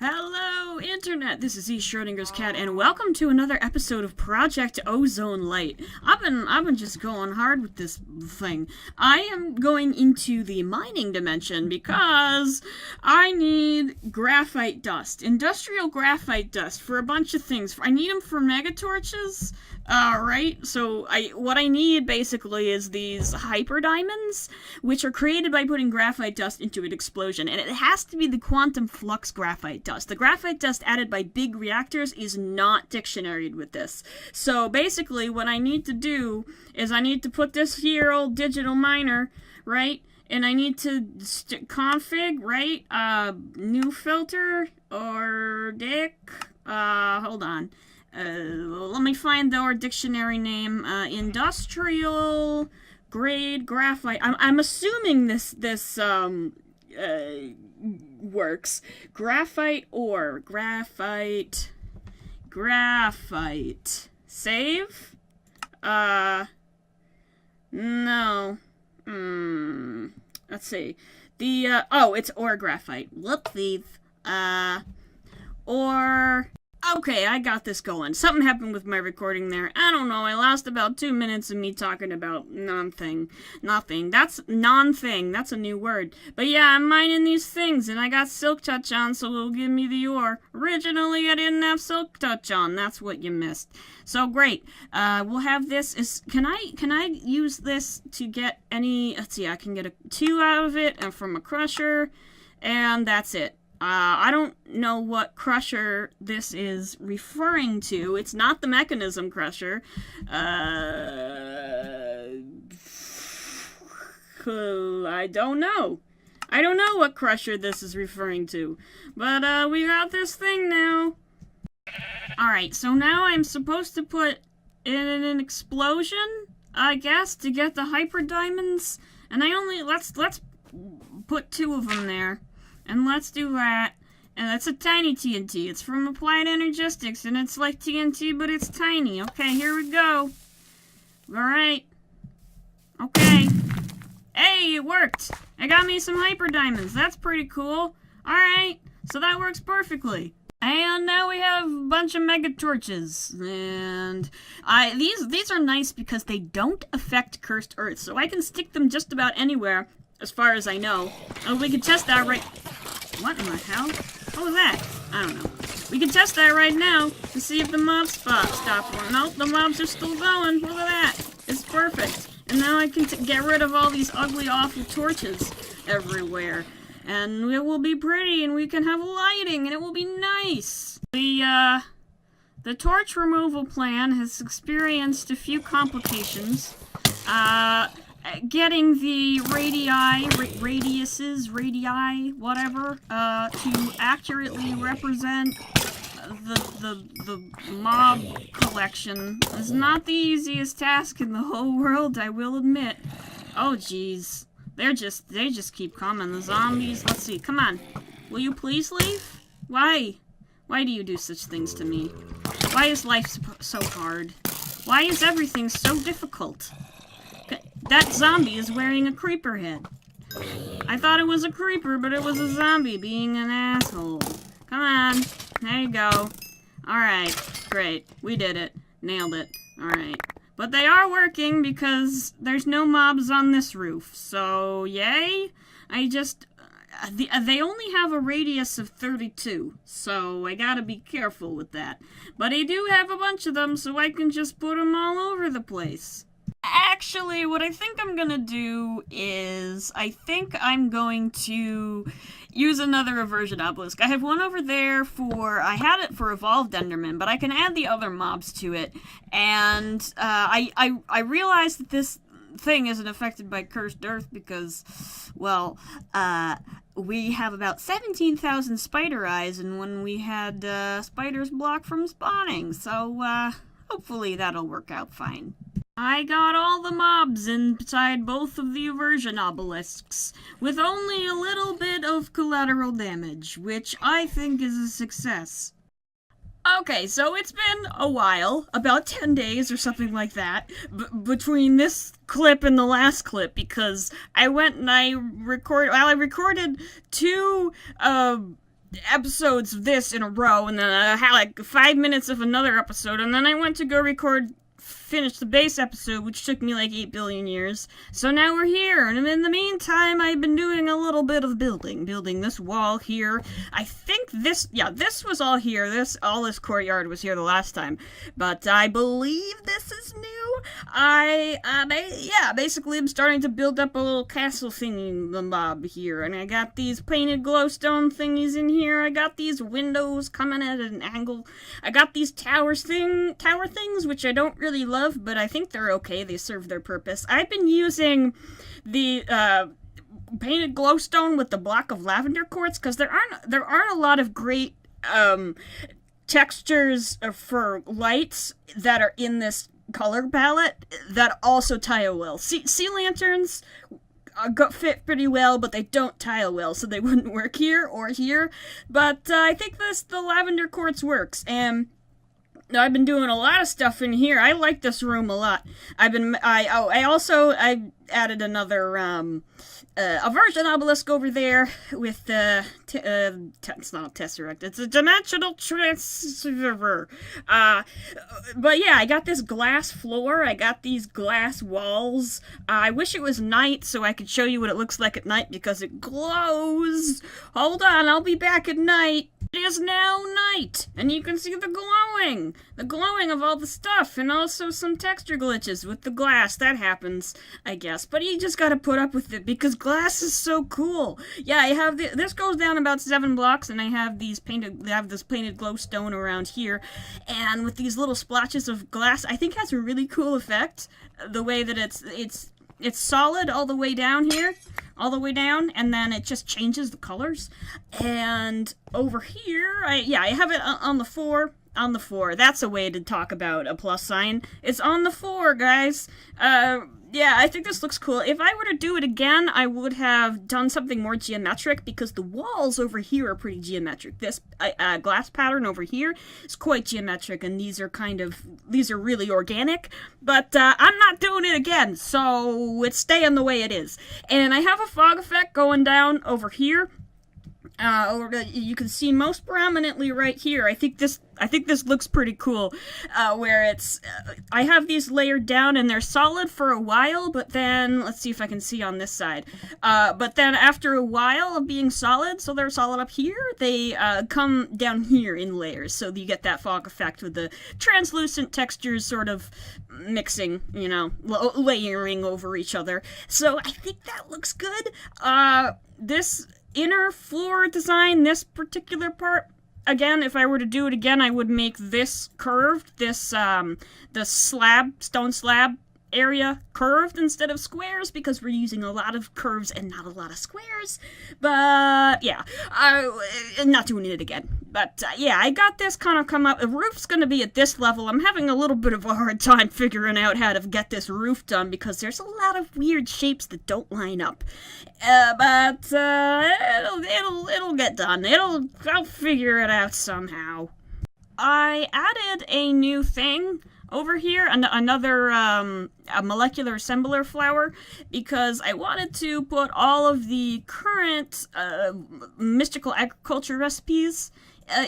Hello, Internet! This is E. Schrodinger's cat, and welcome to another episode of Project Ozone Lite. I've been just going hard with this thing. I am going into the mining dimension because I need graphite dust. Industrial graphite dust for a bunch of things. I need them for megatorches. Right? So what I need basically is these hyper diamonds, which are created by putting graphite dust into an explosion, and it has to be the quantum flux graphite dust. The graphite dust added by big reactors is not dictionaried with this. So basically what I need to do is I need to put this here old digital miner, right? And I need to config, right? New filter or dick. Hold on. Let me find our dictionary name. Industrial grade graphite. I'm assuming this works. Graphite ore. Graphite. Save? No. Let's see. It's ore graphite. Whoopsies. Okay, I got this going. Something happened with my recording there. I don't know, I lost about 2 minutes of me talking about nothing. That's non-thing. That's a new word. But yeah, I'm mining these things, and I got Silk Touch on, so it'll give me the ore. Originally, I didn't have Silk Touch on. That's what you missed. So great. We'll have this. Can I use this to get any... Let's see, I can get 2 out of it, and from a crusher, and that's it. I don't know what crusher this is referring to. It's not the mechanism crusher. I don't know. I don't know what crusher this is referring to. But, we got this thing now. Alright, so now I'm supposed to put in an explosion, I guess, to get the hyper diamonds. And let's put 2 of them there. And let's do that. And that's a tiny TNT. It's from Applied Energistics, and it's like TNT, but it's tiny. Okay, here we go. Alright. Okay. Hey, it worked! I got me some hyper diamonds. That's pretty cool. Alright, so that works perfectly. And now we have a bunch of mega torches. And these are nice because they don't affect cursed earth, so I can stick them just about anywhere, as far as I know. Oh, we can test that right... What in the hell? What was that? I don't know. We can test that right now to see if the mobs stop. Nope, the mobs are still going. Look at that. It's perfect. And now I can get rid of all these ugly, awful torches everywhere. And it will be pretty, and we can have lighting, and it will be nice. The torch removal plan has experienced a few complications. Getting the radii, whatever, to accurately represent the mob collection is not the easiest task in the whole world, I will admit. Oh, jeez. They just keep coming. The zombies, let's see, come on. Will you please leave? Why? Why do you do such things to me? Why is life so hard? Why is everything so difficult? That zombie is wearing a creeper head. I thought it was a creeper, but it was a zombie being an asshole. Come on. There you go. Alright. Great. We did it. Nailed it. Alright. But they are working because there's no mobs on this roof. So, yay. They only have a radius of 32. So, I gotta be careful with that. But I do have a bunch of them, so I can just put them all over the place. Actually, what I think I'm gonna do is, I think I'm going to use another reversion obelisk. I have one over there I had it for Evolved Enderman, but I can add the other mobs to it. And, I realized that this thing isn't affected by cursed earth because, well, we have about 17,000 spider eyes, and when we had, spiders blocked from spawning, so, hopefully that'll work out fine. I got all the mobs inside both of the aversion obelisks, with only a little bit of collateral damage, which I think is a success. Okay, so it's been a while, about 10 days or something like that, between this clip and the last clip, because I went and I recorded 2 episodes of this in a row, and then I had like 5 minutes of another episode, and then I went to go finish the base episode, which took me like 8 billion years. So now we're here, and in the meantime, I've been doing a little bit of building this wall here. I think this was all here. All this courtyard was here the last time, but I believe this is new. Basically, I'm starting to build up a little castle thingy mob here, and I got these painted glowstone thingies in here. I got these windows coming at an angle. I got these tower things, which I don't really love, but I think they're okay. They serve their purpose. I've been using the painted glowstone with the block of lavender quartz because there aren't a lot of great textures for lights that are in this color palette that also tile well. Sea lanterns fit pretty well, but they don't tile well, so they wouldn't work here or here. But I think the lavender quartz works, and I've been doing a lot of stuff in here. I like this room a lot. I added another a version obelisk over there with it's not a tesseract, it's a dimensional transfer. But yeah, I got this glass floor, I got these glass walls. I wish it was night so I could show you what it looks like at night because it glows. Hold on, I'll be back at night. It is now night, and you can see the glowing of all the stuff, and also some texture glitches with the glass. That happens, I guess, but you just gotta put up with it, because glass is so cool. Yeah, I have this goes down about 7 blocks, and I have this painted glowstone around here, and with these little splotches of glass, I think has a really cool effect, the way that it's solid all the way down here, and then it just changes the colors. And over here, I have it on the 4. On the 4. That's a way to talk about a plus sign. It's on the 4, guys. Yeah, I think this looks cool. If I were to do it again, I would have done something more geometric, because the walls over here are pretty geometric. This glass pattern over here is quite geometric, and these are really organic, but I'm not doing it again, so it's staying the way it is. And I have a fog effect going down over here. You can see most prominently right here. I think this looks pretty cool, where it's, I have these layered down and they're solid for a while, but then, let's see if I can see on this side, but then after a while of being solid, so they're solid up here, they come down here in layers, so you get that fog effect with the translucent textures sort of mixing, layering over each other. So I think that looks good. This inner floor design, this particular part, again, if I were to do it again, I would make this curved, the stone slab area curved instead of squares, because we're using a lot of curves and not a lot of squares. But yeah, I'm not doing it again. But yeah, I got this kind of come up. The roof's going to be at this level. I'm having a little bit of a hard time figuring out how to get this roof done, because there's a lot of weird shapes that don't line up. But it'll get done. I'll figure it out somehow. I added a new thing over here, another a molecular assembler flower, because I wanted to put all of the current mystical agriculture recipes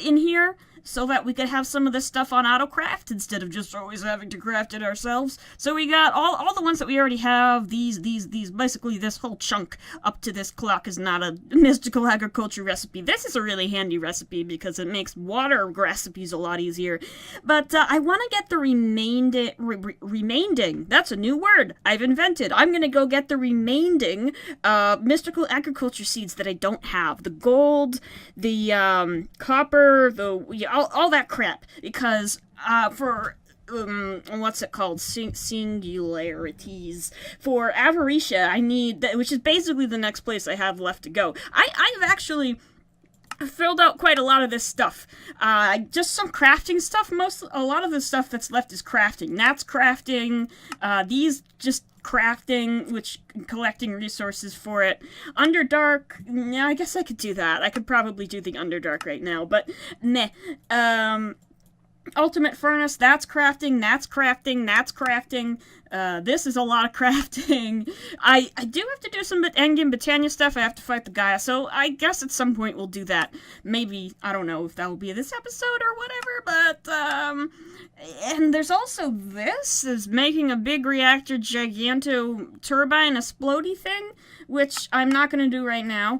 in here, so that we could have some of this stuff on autocraft instead of just always having to craft it ourselves. So we got all the ones that we already have. These basically this whole chunk up to this clock is not a mystical agriculture recipe. This is a really handy recipe because it makes water recipes a lot easier. But I want to get the remaining. That's a new word I've invented. I'm gonna go get the remaining mystical agriculture seeds that I don't have. The gold, the copper, all that crap, because for what's it called, singularities, for Avaricia I need which is basically the next place I have left to go. I've actually filled out quite a lot of this stuff, just some crafting stuff. A lot of the stuff that's left is crafting. That's crafting, these just crafting, which collecting resources for it. Underdark, yeah, I guess I could do that. I could probably do the Underdark right now, but meh. Ultimate furnace, that's crafting, that's crafting, that's crafting. This is a lot of crafting. I do have to do some endgame Britannia stuff. I have to fight the Gaia, so I guess at some point we'll do that. Maybe, I don't know if that will be this episode or whatever, but, and there's also this, is making a big reactor giganto turbine, a splody thing, which I'm not going to do right now.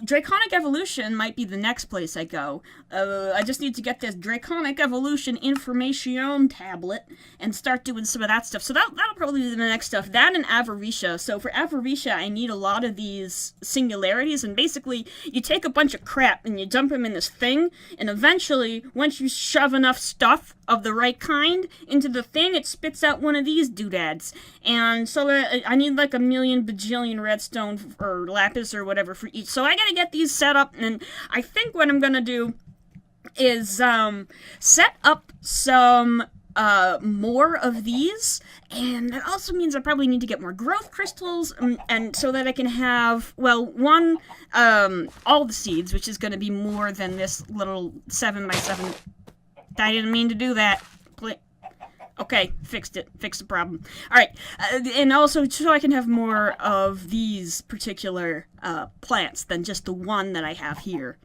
Draconic Evolution might be the next place I go. I just need to get this Draconic Evolution Information tablet and start doing some of that stuff. So that'll probably be the next stuff. That and Avarisha. So for Avarisha, I need a lot of these singularities, and basically, you take a bunch of crap and you dump them in this thing, and eventually, once you shove enough stuff of the right kind into the thing, it spits out one of these doodads. And so I need like a million bajillion redstone or lapis or whatever for each. So I gotta get these set up, and I think what I'm gonna do is set up some more of these, and that also means I probably need to get more growth crystals, and so that I can have, well, one, all the seeds, which is going to be more than this little 7x7. I didn't mean to do that. Okay, fixed it. Fixed the problem. Alright, and also so I can have more of these particular plants than just the one that I have here.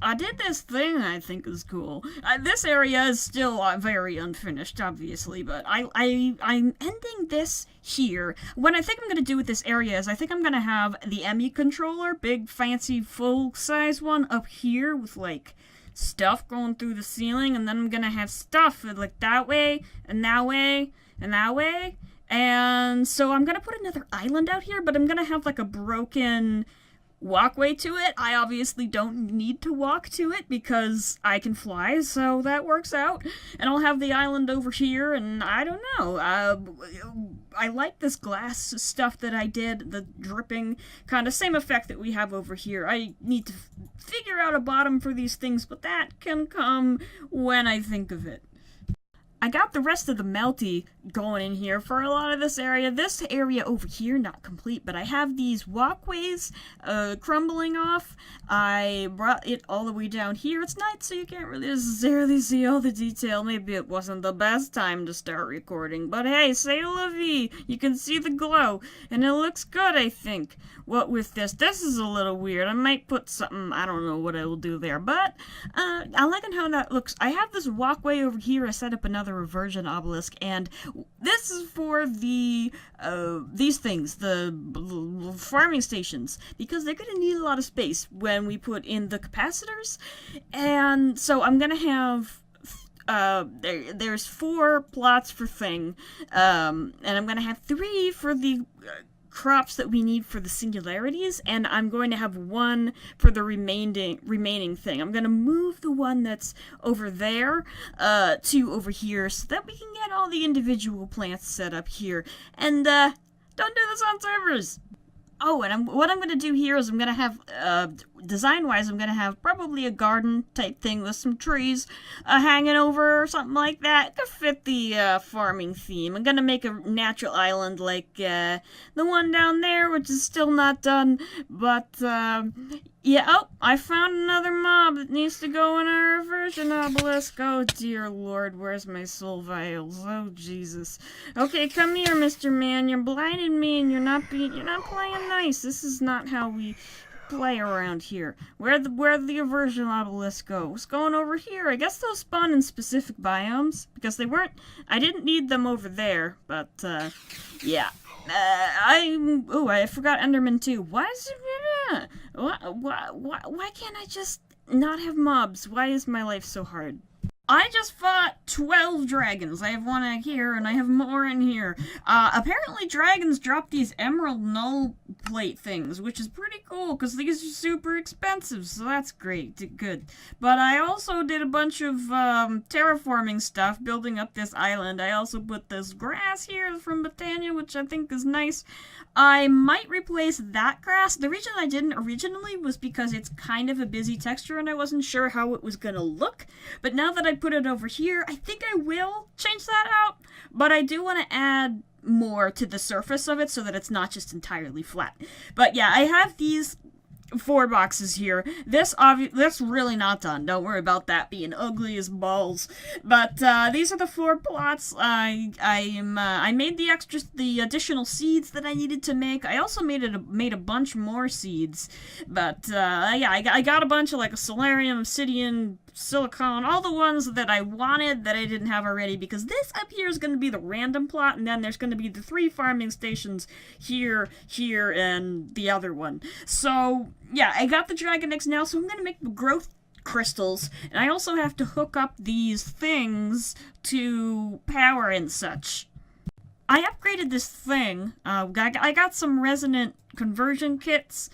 I did this thing I think is cool. This area is still very unfinished, obviously, but I'm ending this here. What I think I'm going to do with this area is I think I'm going to have the EMI controller, big, fancy, full-size one, up here with, like, stuff going through the ceiling, and then I'm gonna have stuff like that way, and that way, and that way. And so I'm gonna put another island out here, but I'm gonna have like a broken walkway to it. I obviously don't need to walk to it because I can fly, so that works out. And I'll have the island over here, and I don't know. I like this glass stuff that I did, the dripping, kind of same effect that we have over here. I need to figure out a bottom for these things, but that can come when I think of it. I got the rest of the melty going in here for a lot of this area. This area over here, not complete, but I have these walkways crumbling off. I brought it all the way down here. It's night, so you can't really necessarily see all the detail. Maybe it wasn't the best time to start recording, but hey, say la vie. You can see the glow, and it looks good, I think. What with this? This is a little weird. I might put something, I don't know what I will do there, but I like how that looks. I have this walkway over here. I set up another reversion obelisk, and this is for the these things, the farming stations, because they're gonna need a lot of space when we put in the capacitors. And so I'm gonna have there's 4 plots for thing, and I'm gonna have 3 for the crops that we need for the singularities, and I'm going to have 1 for the remaining thing. I'm going to move the one that's over there to over here so that we can get all the individual plants set up here. And don't do this on servers! Oh, and what I'm going to do here is I'm going to have, design-wise, I'm going to have probably a garden-type thing with some trees hanging over or something like that to fit the farming theme. I'm going to make a natural island like the one down there, which is still not done, but, yeah, oh, I found another mob that needs to go in our reversion obelisk. Oh, dear Lord, where's my soul vials? Oh, Jesus. Okay, come here, Mr. Man. You're blinding me, and you're not playing nice. This is not how we play around here. Where'd the reversion obelisk go? What's going over here? I guess they'll spawn in specific biomes, because they weren't, I didn't need them over there, but, yeah. I forgot Enderman too. Why can't I just not have mobs? Why is my life so hard? I just fought 12 dragons. I have 1 out here, and I have more in here. Apparently dragons drop these emerald null plate things, which is pretty cool, because these are super expensive, so that's great. Good. But I also did a bunch of terraforming stuff, building up this island. I also put this grass here from Britannia, which I think is nice. I might replace that grass. The reason I didn't originally was because it's kind of a busy texture, and I wasn't sure how it was gonna look. But now that I put it over here, I think I will change that out, but I do want to add more to the surface of it so that it's not just entirely flat. But yeah, I have these 4 boxes here. This really not done. Don't worry about that being ugly as balls. But these are the 4 plots. I made the additional seeds that I needed to make. I also made a bunch more seeds. But yeah, I got a bunch of like a solarium, obsidian, silicone, all the ones that I wanted that I didn't have already, because this up here is going to be the random plot, and then there's going to be the 3 farming stations here, and the other one. So, yeah, I got the dragon eggs now, so I'm going to make the growth crystals, and I also have to hook up these things to power and such. I upgraded this thing. I got some resonant conversion kits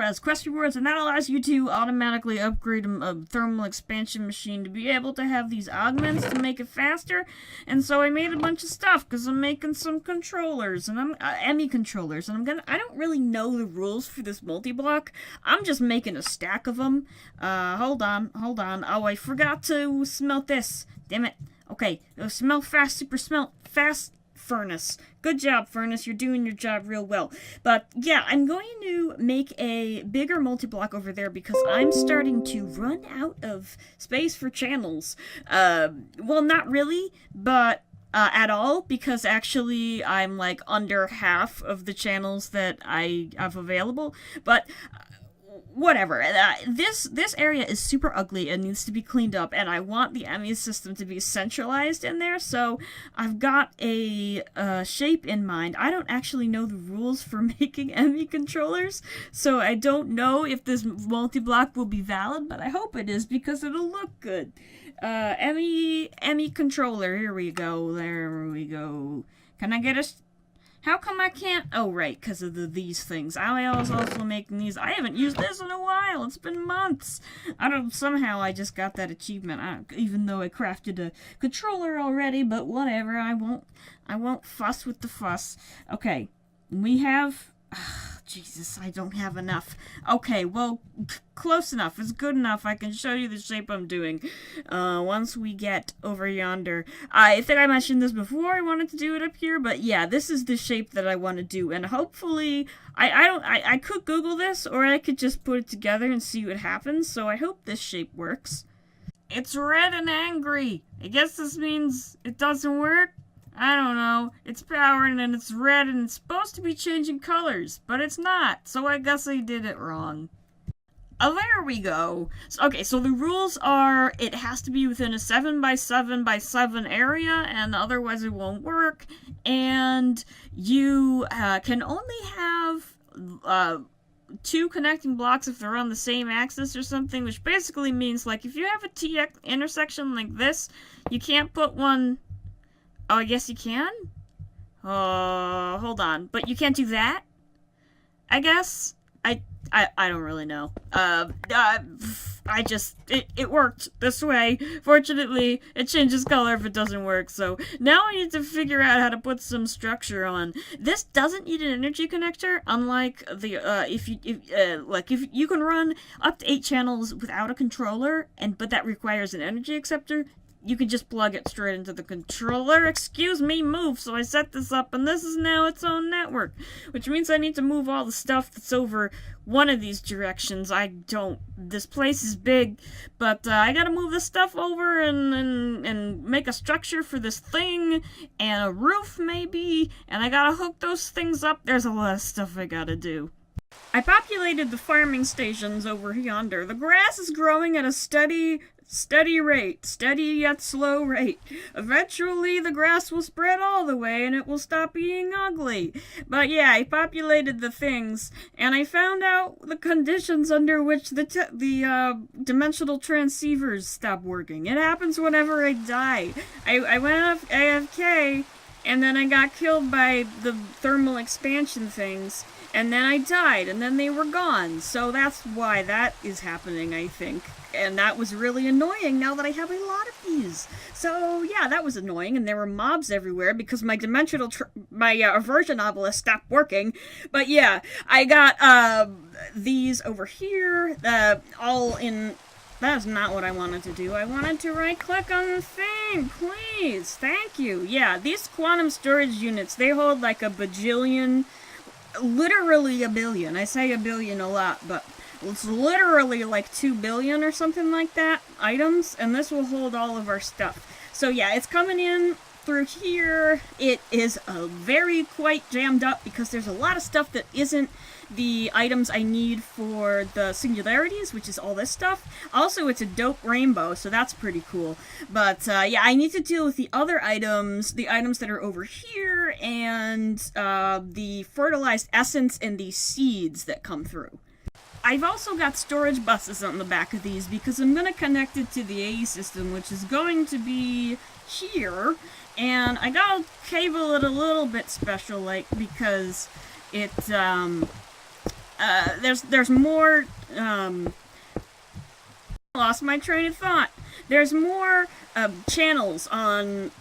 as quest rewards, and that allows you to automatically upgrade a thermal expansion machine to be able to have these augments to make it faster. And so I made a bunch of stuff because I'm making some controllers, and I'm ME controllers, and I don't really know the rules for this multi-block. I'm just making a stack of them. Hold on. Oh, I forgot to smelt this. Damn it. Okay, smelt fast, super smelt fast. Furnace. Good job, Furnace. You're doing your job real well. But yeah, I'm going to make a bigger multi-block over there because I'm starting to run out of space for channels. Well, not really, but at all, because actually I'm like under half of the channels that I have available. But whatever. This area is super ugly and needs to be cleaned up, and I want the ME system to be centralized in there, so I've got a shape in mind. I don't actually know the rules for making ME controllers, so I don't know if this multi-block will be valid, but I hope it is because it'll look good. ME controller, here we go, there we go. Can I get a... How come I can't? Oh, right, because of these things. I was also making these. I haven't used this in a while. It's been months. Somehow I just got that achievement, even though I crafted a controller already, but whatever. I won't fuss with the fuss. Okay, we have... Jesus, I don't have enough. Okay, well, close enough. It's good enough. I can show you the shape I'm doing once we get over yonder. I think I mentioned this before. I wanted to do it up here, but yeah, this is the shape that I want to do, and hopefully, I could Google this, or I could just put it together and see what happens, so I hope this shape works. It's red and angry. I guess this means it doesn't work. I don't know. It's powering and it's red and it's supposed to be changing colors, but it's not, so I guess I did it wrong. Oh, there we go. Okay, so the rules are it has to be within a 7x7x7 area, and otherwise it won't work, and you can only have 2 connecting blocks if they're on the same axis or something, which basically means, like, if you have a T intersection like this, you can't put one... Oh, I guess you can? Hold on. But you can't do that? I guess? I don't really know. It worked this way. Fortunately, it changes color if it doesn't work, so now I need to figure out how to put some structure on. This doesn't need an energy connector, unlike the, if you can run up to 8 channels without a controller, but that requires an energy acceptor. You can just plug it straight into the controller. Excuse me, move. So I set this up, and this is now its own network, which means I need to move all the stuff that's over one of these directions. This place is big, but I gotta move this stuff over and make a structure for this thing, and a roof maybe, and I gotta hook those things up. There's a lot of stuff I gotta do. I populated the farming stations over yonder. The grass is growing at a steady rate, steady yet slow rate. Eventually, the grass will spread all the way, and it will stop being ugly. But yeah, I populated the things, and I found out the conditions under which the dimensional transceivers stop working. It happens whenever I die. I went off AFK, and then I got killed by the thermal expansion things, and then I died, and then they were gone. So that's why that is happening, I think. And that was really annoying now that I have a lot of these. So yeah, that was annoying, and there were mobs everywhere because my aversion obelisk stopped working. But yeah, I got these over here, all in... That is not what I wanted to do. I wanted to right-click on the thing, please. Thank you. Yeah, these quantum storage units, they hold like a bajillion, literally a billion. I say a billion a lot, but It's literally like 2 billion or something like that items, and this will hold all of our stuff. So yeah, it's coming in through here. It is very quite jammed up because there's a lot of stuff that isn't the items I need for the singularities, which is all this stuff. Also, it's a dope rainbow, so that's pretty cool. But yeah, I need to deal with the other items, the items that are over here, and the fertilized essence and the seeds that come through. I've also got storage buses on the back of these because I'm going to connect it to the AE system, which is going to be here. And I gotta cable it a little bit special, like, because it, there's more, lost my train of thought. There's more channels on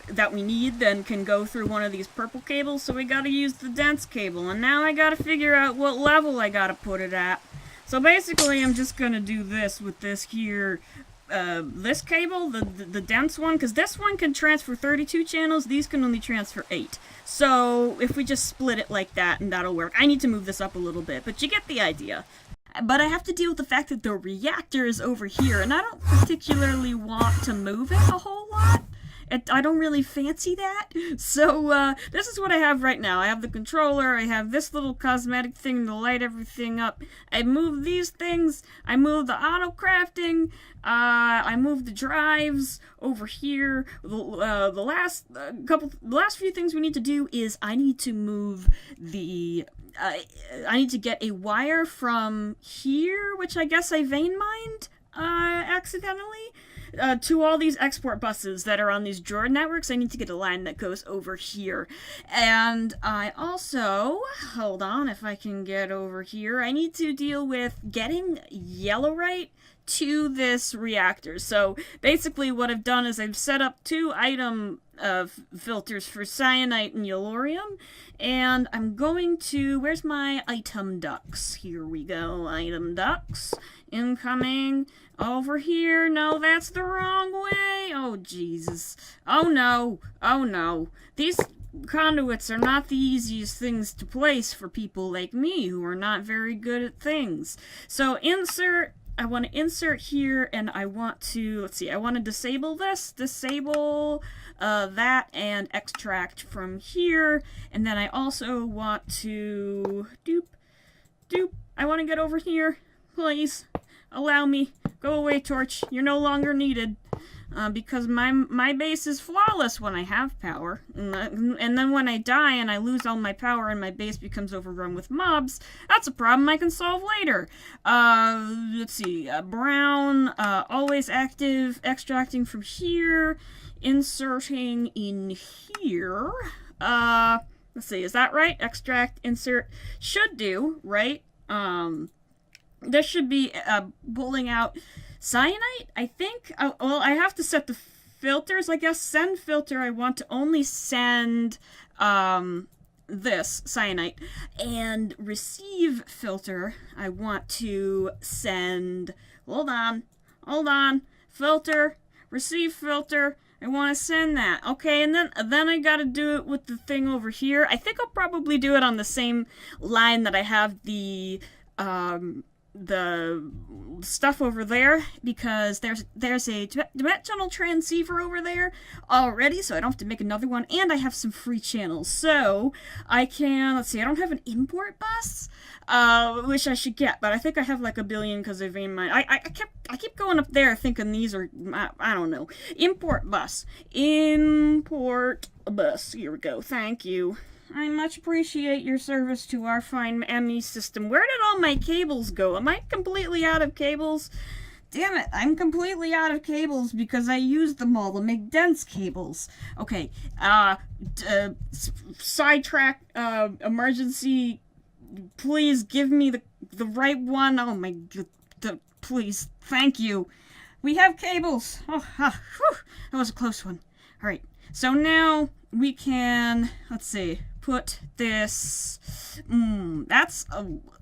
that we need than can go through one of these purple cables, so we gotta use the dense cable, and now I gotta figure out what level I gotta put it at. So basically I'm just gonna do this with this here, this cable, the dense one, because this one can transfer 32 channels, these can only transfer 8. So if we just split it like that, and that'll work. I need to move this up a little bit, but you get the idea. But I have to deal with the fact that the reactor is over here, and I don't particularly want to move it a whole lot. I don't really fancy that. So, this is what I have right now. I have the controller, I have this little cosmetic thing to light everything up. I move these things, I move the auto crafting, I move the drives over here. The last few things we need to do is I need to move the I need to get a wire from here, which I guess I vein mined accidentally, to all these export buses that are on these Jordan networks. I need to get a line that goes over here. And I also, hold on, if I can get over here, I need to deal with getting yellowite to this reactor. So basically what I've done is I've set up 2 item filters for cyanite and yellorium, and I'm going to, where's my item ducts? Here we go, item ducts, incoming, over here, no, that's the wrong way, oh Jesus, oh no, these conduits are not the easiest things to place for people like me who are not very good at things. So insert, I want to insert here, and I want to, let's see, I want to disable this, disable that, and extract from here, and then I also want to, I want to get over here, please, allow me, go away torch, you're no longer needed. Because my base is flawless when I have power, and then when I die and I lose all my power and my base becomes overrun with mobs, that's a problem I can solve later. Let's see, brown, always active, extracting from here, inserting in here, let's see, is that right? Extract, insert, should do, right? This should be, pulling out cyanite, I think. Well, I have to set the filters, I guess. Send filter, I want to only send this cyanite, and receive filter, I want to send, hold on, filter, receive filter, I want to send that. Okay, and then I gotta do it with the thing over here. I think I'll probably do it on the same line that I have the stuff over there, because there's a dimensional transceiver over there already, so I don't have to make another one, and I have some free channels, so I can, let's see, I don't have an import bus, which I should get, but I think I have like 1 billion because I vein mine. I keep going up there thinking these are, I don't know. Import bus, here we go, thank you. I much appreciate your service to our fine ME system. Where did all my cables go? Am I completely out of cables? Damn it, I'm completely out of cables because I used them all to make dense cables. Okay, sidetrack, emergency, please give me the right one. Oh my god, please, thank you. We have cables. Oh, whew, that was a close one. Alright, so now we can, let's see, put this, that's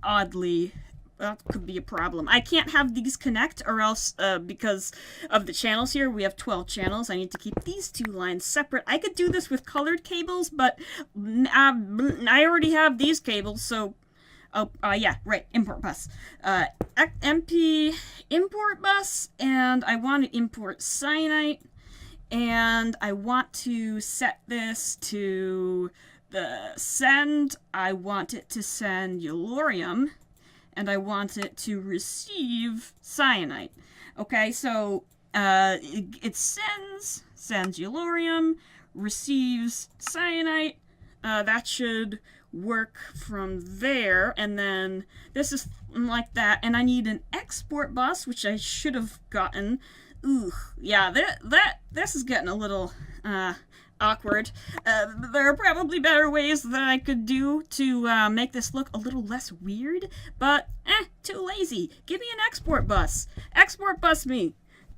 oddly, that could be a problem. I can't have these connect, or else, because of the channels here, we have 12 channels, I need to keep these 2 lines separate. I could do this with colored cables, but I already have these cables, so Yeah, right, import bus. MP import bus, and I want to import cyanite, and I want to set this to the send. I want it to send Eulorium, and I want it to receive cyanite. Okay, so it sends Eulorium, receives cyanite. That should work from there, and then this is like that, and I need an export bus, which I should have gotten. Ooh, yeah, this is getting a little awkward. There are probably better ways that I could do to make this look a little less weird, but too lazy. Give me an export bus. Export bus me.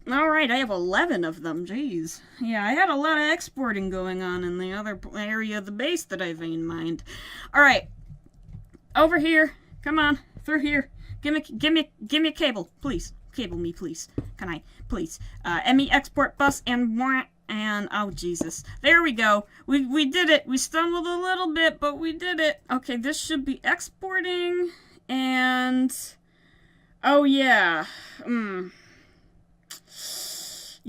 Alright, I have 11 of them, jeez. Yeah, I had a lot of exporting going on in the other area of the base that I vein mined. Alright, over here, come on, through here. Give me a cable, please. Cable me, please. Can I, please? ME export bus and oh Jesus. There we go. We did it. We stumbled a little bit, but we did it. Okay, this should be exporting, and oh yeah.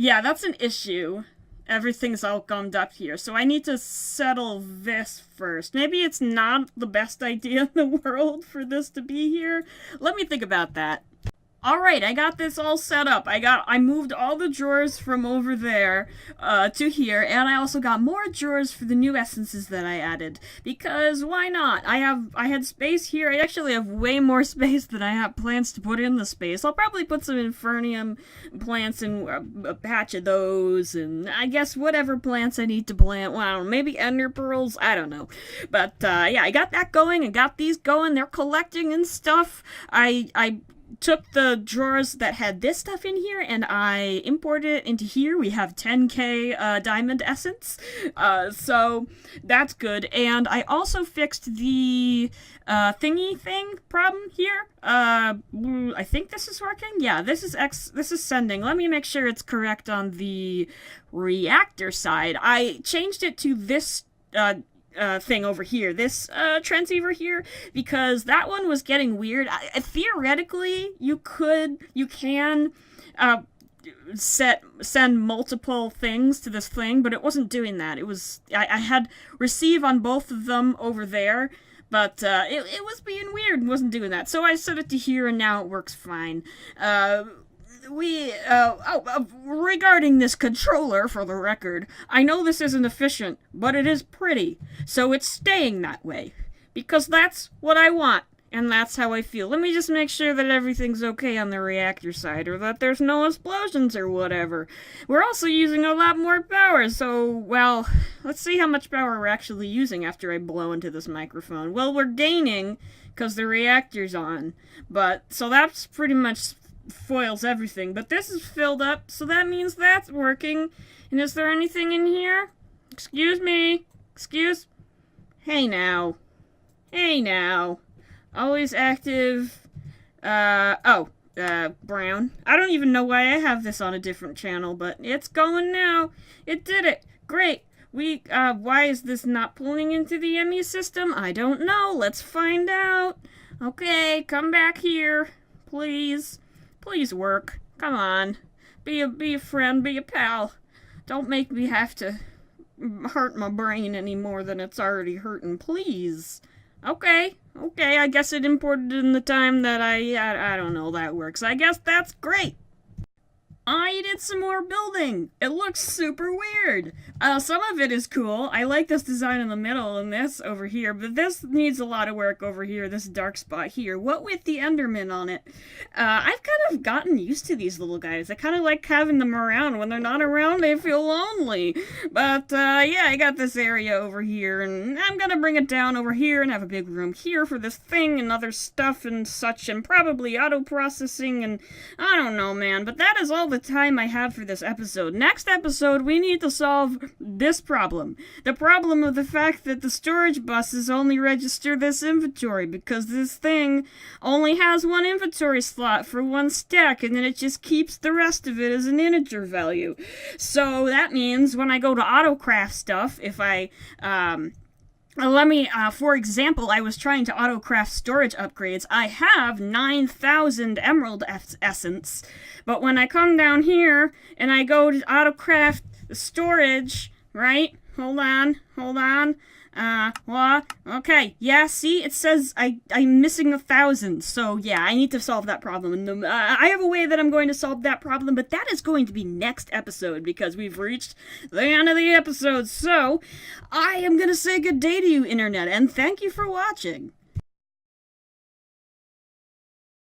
Yeah, that's an issue. Everything's all gummed up here. So I need to settle this first. Maybe it's not the best idea in the world for this to be here. Let me think about that. Alright, I got this all set up. I moved all the drawers from over there to here, and I also got more drawers for the new essences that I added. Because why not? I had space here. I actually have way more space than I have plants to put in the space. I'll probably put some Infernium plants in a patch of those, and I guess whatever plants I need to plant. Well, I don't know, maybe Ender Pearls? I don't know. But yeah, I got that going. I got these going. They're collecting and stuff. I took the drawers that had this stuff in here and I imported it into here. We have 10k diamond essence, so that's good. And I also fixed the thingy thing problem here. I think this is working. Yeah, this is sending. Let me make sure it's correct on the reactor side. I changed it to this thing over here, this transceiver here, because that one was getting weird. Theoretically, you can send multiple things to this thing, but it wasn't doing that. It was I had receive on both of them over there, but it was being weird and wasn't doing that. So I set it to here, and now it works fine. Regarding this controller, for the record, I know this isn't efficient, but it is pretty, so it's staying that way, because that's what I want, and that's how I feel. Let me just make sure that everything's okay on the reactor side, or that there's no explosions or whatever. We're also using a lot more power, so, well, let's see how much power we're actually using after I blow into this microphone. Well, we're gaining, because the reactor's on, but, so that's pretty much foils everything, but this is filled up, so that means that's working. And is there anything in here? Excuse me. Hey now. Always active. Brown. I don't even know why I have this on a different channel, but it's going now. It did it. Great. Why is this not pulling into the ME system? I don't know. Let's find out. Okay, come back here, please. Please work. Come on. Be a friend, be a pal. Don't make me have to hurt my brain any more than it's already hurting, please. Okay, I guess it imported in the time that I don't know, that works. I guess that's great. I did some more building. It looks super weird. Some of it is cool. I like this design in the middle and this over here, but this needs a lot of work over here, this dark spot here. What with the Enderman on it? I've kind of gotten used to these little guys. I kind of like having them around. When they're not around, they feel lonely. But, yeah, I got this area over here, and I'm gonna bring it down over here and have a big room here for this thing and other stuff and such, and probably auto-processing, and I don't know, man, but that is all the time I have for this episode. Next episode, we need to solve this problem. The problem of the fact that the storage buses only register this inventory, because this thing only has one inventory slot for one stack, and then it just keeps the rest of it as an integer value. So that means when I go to autocraft stuff, if I let me, for example, I was trying to auto-craft storage upgrades. I have 9,000 emerald essence, but when I come down here and I go to auto-craft the storage, right? Hold on. What? Okay, yeah, see, it says I'm missing 1,000, so yeah, I need to solve that problem, and I have a way that I'm going to solve that problem, but that is going to be next episode, because we've reached the end of the episode, so I am going to say good day to you, Internet, and thank you for watching.